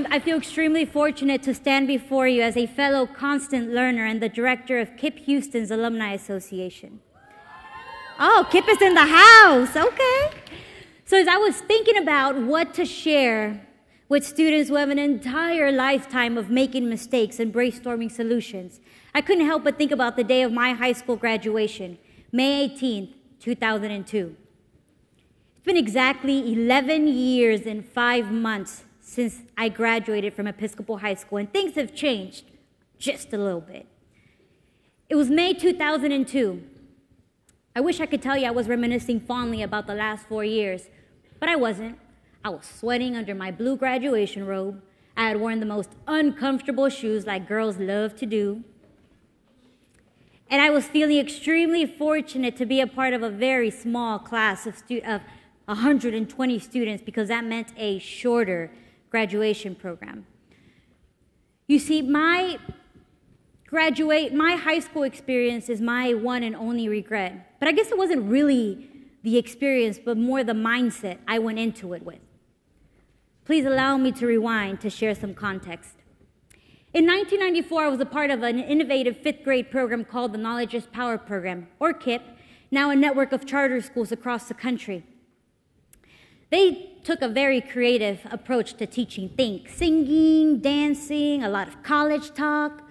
I feel extremely fortunate to stand before you as a fellow constant learner and the director of KIPP Houston's Alumni Association. Oh, KIPP is in the house, okay. So as I was thinking about what to share with students who have an entire lifetime of making mistakes and brainstorming solutions, I couldn't help but think about the day of my high school graduation, May 18th, 2002. It's been exactly 11 years and 5 months since I graduated from Episcopal High School, and things have changed just a little bit. It was May 2002. I wish I could tell you I was reminiscing fondly about the last 4 years, but I wasn't. I was sweating under my blue graduation robe. I had worn the most uncomfortable shoes like girls love to do. And I was feeling extremely fortunate to be a part of a very small class of 120 students, because that meant a shorter graduation program. You see, my high school experience is my one and only regret. But I guess it wasn't really the experience, but more the mindset I went into it with. Please allow me to rewind to share some context. In 1994, I was a part of an innovative 5th grade program called the Knowledge is Power program, or KIPP, now a network of charter schools across the country. They took a very creative approach to teaching. Think singing, dancing, a lot of college talk.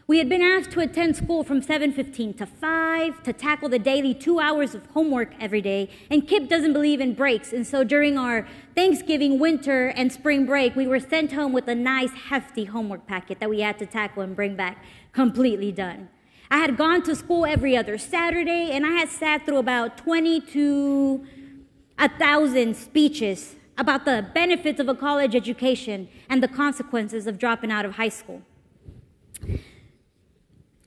We had been asked to attend school from 7:15 to 5, to tackle the daily 2 hours of homework every day, and KIPP doesn't believe in breaks, and so during our Thanksgiving, winter, and spring break, we were sent home with a nice, hefty homework packet that we had to tackle and bring back completely done. I had gone to school every other Saturday, and I had sat through about 20 to 1,000 speeches about the benefits of a college education and the consequences of dropping out of high school.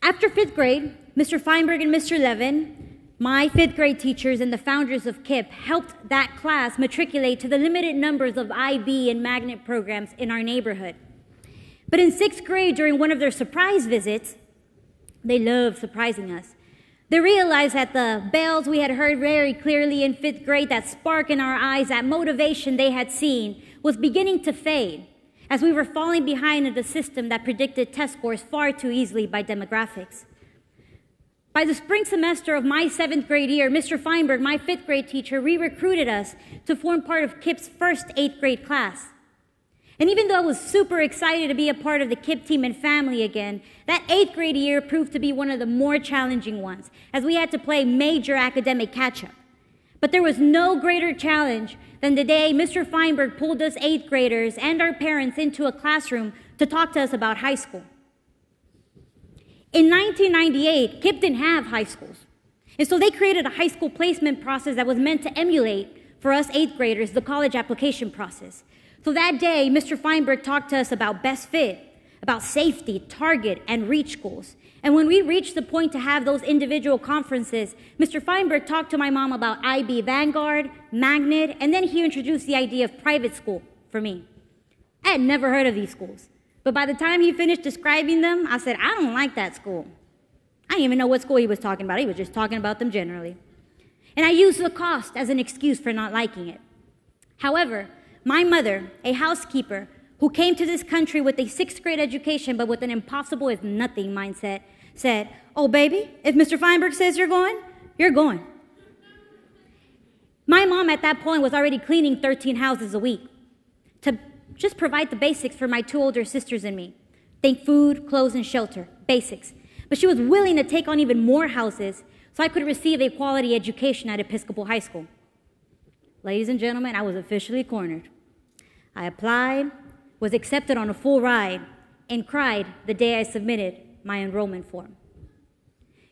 After 5th grade, Mr. Feinberg and Mr. Levin, my 5th grade teachers and the founders of KIPP, helped that class matriculate to the limited numbers of IB and magnet programs in our neighborhood. But in 6th grade, during one of their surprise visits, they loved surprising us. They realized that the bells we had heard very clearly in 5th grade, that spark in our eyes, that motivation they had seen, was beginning to fade as we were falling behind in the system that predicted test scores far too easily by demographics. By the spring semester of my 7th grade year, Mr. Feinberg, my 5th grade teacher, re-recruited us to form part of KIPP's first 8th grade class. And even though I was super excited to be a part of the KIPP team and family again, that 8th grade year proved to be one of the more challenging ones, as we had to play major academic catch-up. But there was no greater challenge than the day Mr. Feinberg pulled us 8th graders and our parents into a classroom to talk to us about high school. In 1998, KIPP didn't have high schools. And so they created a high school placement process that was meant to emulate, for us 8th graders, the college application process. So that day, Mr. Feinberg talked to us about best fit, about safety, target, and reach schools. And when we reached the point to have those individual conferences, Mr. Feinberg talked to my mom about IB Vanguard, Magnet, and then he introduced the idea of private school for me. I had never heard of these schools. But by the time he finished describing them, I said, I don't like that school. I didn't even know what school he was talking about. He was just talking about them generally. And I used the cost as an excuse for not liking it. However, my mother, a housekeeper who came to this country with a 6th grade education but with an impossible-is-nothing mindset, said, oh, baby, if Mr. Feinberg says you're going, you're going. My mom at that point was already cleaning 13 houses a week to just provide the basics for my 2 older sisters and me. Think food, clothes, and shelter, basics. But she was willing to take on even more houses so I could receive a quality education at Episcopal High School. Ladies and gentlemen, I was officially cornered. I applied, was accepted on a full ride, and cried the day I submitted my enrollment form.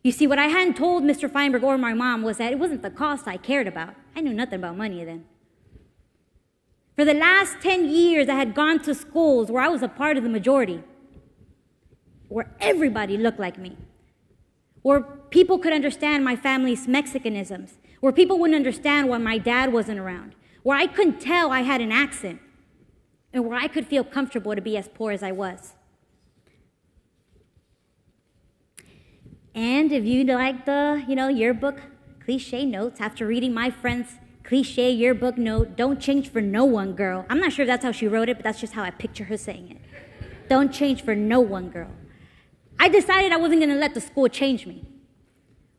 You see, what I hadn't told Mr. Feinberg or my mom was that it wasn't the cost I cared about. I knew nothing about money then. For the last 10 years, I had gone to schools where I was a part of the majority. where everybody looked like me, where people could understand my family's Mexicanisms, where people wouldn't understand why my dad wasn't around, where I couldn't tell I had an accent, and where I could feel comfortable to be as poor as I was. And if you like the, yearbook cliche notes, after reading my friend's cliche yearbook note, "Don't change for no one, girl." I'm not sure if that's how she wrote it, but that's just how I picture her saying it. "Don't change for no one, girl." I decided I wasn't going to let the school change me.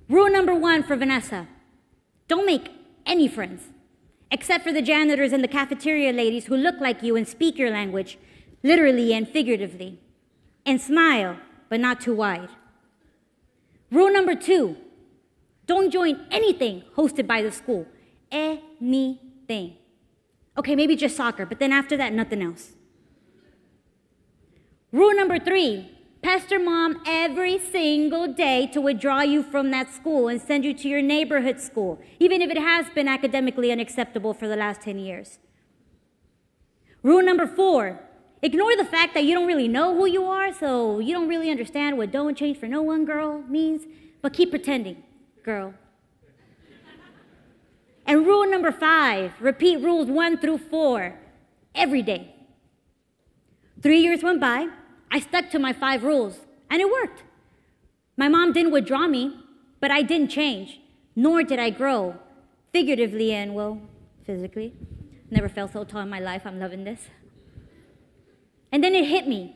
Rule number 1 for Vanessa: don't make any friends, except for the janitors and the cafeteria ladies who look like you and speak your language, literally and figuratively, and smile, but not too wide. Rule number 2, don't join anything hosted by the school. Anything. Okay, maybe just soccer, but then after that, nothing else. Rule number 3, pester mom every single day to withdraw you from that school and send you to your neighborhood school, even if it has been academically unacceptable for the last 10 years. Rule number 4, ignore the fact that you don't really know who you are, so you don't really understand what "don't change for no one, girl" means, but keep pretending, girl. And rule number 5, repeat rules 1 through 4 every day. 3 years went by. I stuck to my 5 rules, and it worked. My mom didn't withdraw me, but I didn't change, nor did I grow, figuratively and, well, physically. Never felt so tall in my life. I'm loving this. And then it hit me.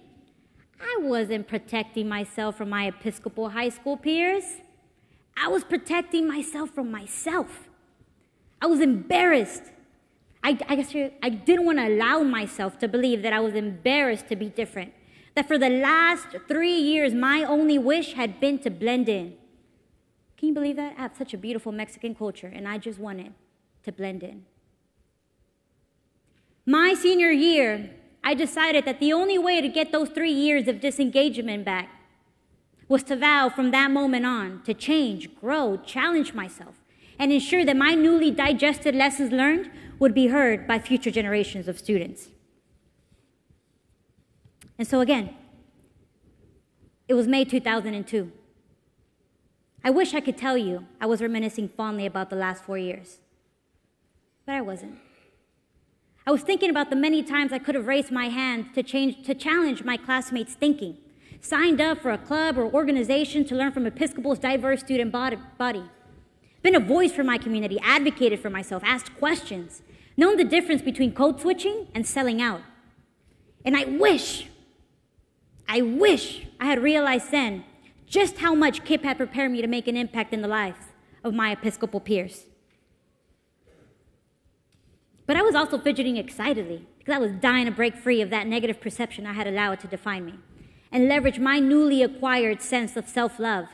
I wasn't protecting myself from my Episcopal high school peers. I was protecting myself from myself. I was embarrassed. I didn't want to allow myself to believe that I was embarrassed to be different. That for the last 3 years, my only wish had been to blend in. Can you believe that? I have such a beautiful Mexican culture, and I just wanted to blend in. My senior year, I decided that the only way to get those 3 years of disengagement back was to vow from that moment on to change, grow, challenge myself, and ensure that my newly digested lessons learned would be heard by future generations of students. And so again, it was May 2002. I wish I could tell you I was reminiscing fondly about the last 4 years, but I wasn't. I was thinking about the many times I could have raised my hand to challenge my classmates' thinking, signed up for a club or organization to learn from Episcopal's diverse student body, been a voice for my community, advocated for myself, asked questions, known the difference between code switching and selling out. And I wish I had realized then just how much KIPP had prepared me to make an impact in the lives of my Episcopal peers. But I was also fidgeting excitedly because I was dying to break free of that negative perception I had allowed to define me and leverage my newly acquired sense of self-love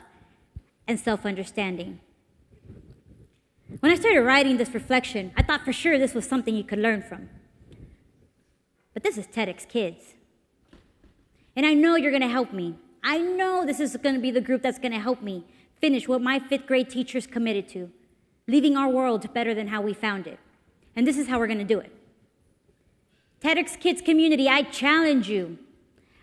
and self-understanding. When I started writing this reflection, I thought for sure this was something you could learn from. But this is TEDxKids. And I know you're going to help me. I know this is going to be the group that's going to help me finish what my 5th grade teachers committed to, leaving our world better than how we found it. And this is how we're going to do it. TEDxKids community, I challenge you.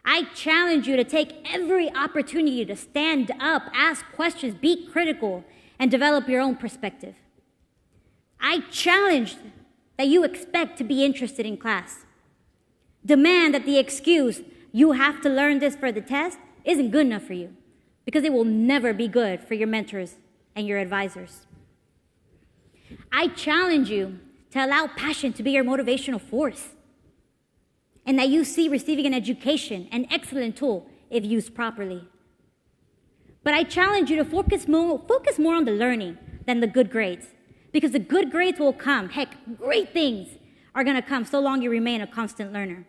I challenge you to take every opportunity to stand up, ask questions, be critical, and develop your own perspective. I challenge that you expect to be interested in class. Demand that the excuse, "You have to learn this for the test," isn't good enough for you, because it will never be good for your mentors and your advisors. I challenge you to allow passion to be your motivational force, and that you see receiving an education an excellent tool if used properly. But I challenge you to focus more on the learning than the good grades, because the good grades will come. Heck, great things are going to come so long you remain a constant learner.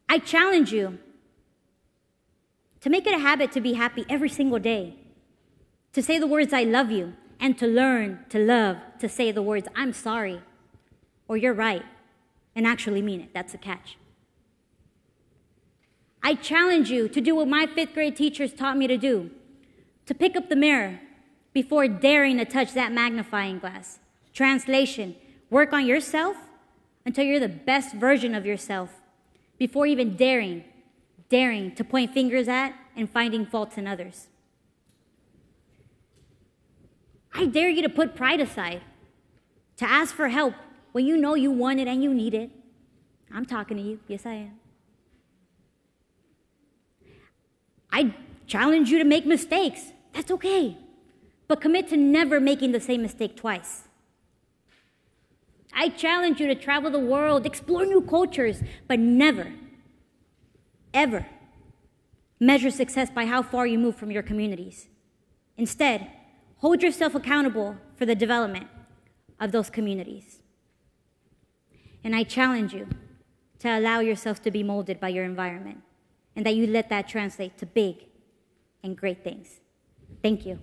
I challenge you to make it a habit to be happy every single day, to say the words "I love you," and to learn to love to say the words "I'm sorry" or "you're right," and actually mean it. That's the catch. I challenge you to do what my 5th grade teachers taught me to do, to pick up the mirror before daring to touch that magnifying glass. Translation: work on yourself until you're the best version of yourself before even daring daring to point fingers at and finding faults in others. I dare you to put pride aside, to ask for help when you know you want it and you need it. I'm talking to you. Yes, I am. I challenge you to make mistakes. That's okay. But commit to never making the same mistake twice. I challenge you to travel the world, explore new cultures, but never, ever measure success by how far you move from your communities. Instead, hold yourself accountable for the development of those communities. And I challenge you to allow yourself to be molded by your environment, and that you let that translate to big and great things. Thank you.